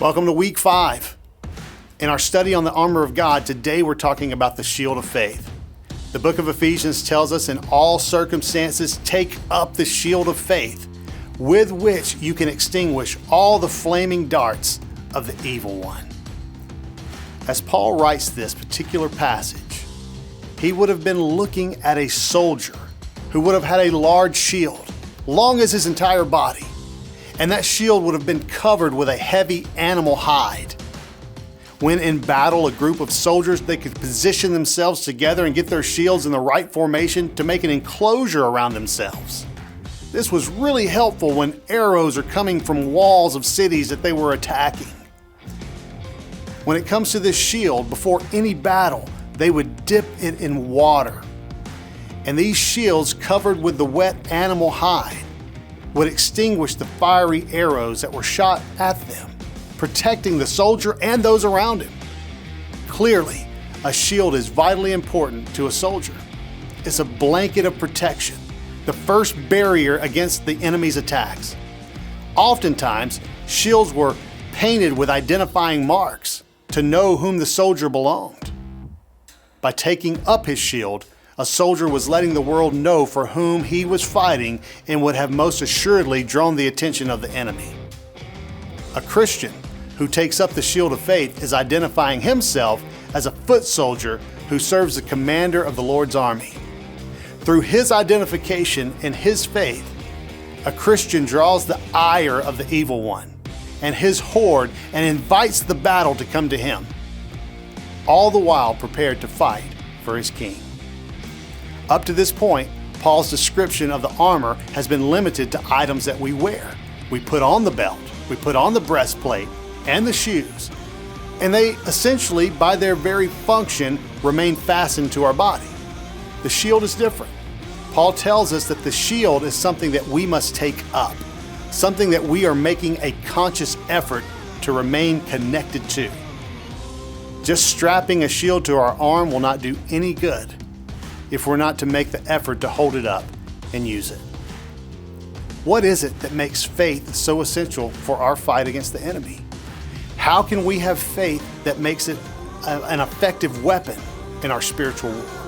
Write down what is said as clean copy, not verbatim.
Welcome to week 5. In our study on the armor of God, today we're talking about the shield of faith. The book of Ephesians tells us in all circumstances, take up the shield of faith, with which you can extinguish all the flaming darts of the evil one. As Paul writes this particular passage, he would have been looking at a soldier who would have had a large shield, long as his entire body, and that shield would have been covered with a heavy animal hide. When in battle, a group of soldiers, they could position themselves together and get their shields in the right formation to make an enclosure around themselves. This was really helpful when arrows are coming from walls of cities that they were attacking. When it comes to this shield, before any battle, they would dip it in water. And these shields, covered with the wet animal hide, would extinguish the fiery arrows that were shot at them, protecting the soldier and those around him. Clearly, a shield is vitally important to a soldier. It's a blanket of protection, the first barrier against the enemy's attacks. Oftentimes, shields were painted with identifying marks to know whom the soldier belonged. By taking up his shield, a soldier was letting the world know for whom he was fighting and would have most assuredly drawn the attention of the enemy. A Christian who takes up the shield of faith is identifying himself as a foot soldier who serves the commander of the Lord's army. Through his identification and his faith, a Christian draws the ire of the evil one and his horde and invites the battle to come to him, all the while prepared to fight for his king. Up to this point, Paul's description of the armor has been limited to items that we wear. We put on the belt, we put on the breastplate and the shoes, and they essentially, by their very function, remain fastened to our body. The shield is different. Paul tells us that the shield is something that we must take up, something that we are making a conscious effort to remain connected to. Just strapping a shield to our arm will not do any good if we're not to make the effort to hold it up and use it. What is it that makes faith so essential for our fight against the enemy? How can we have faith that makes it an effective weapon in our spiritual war?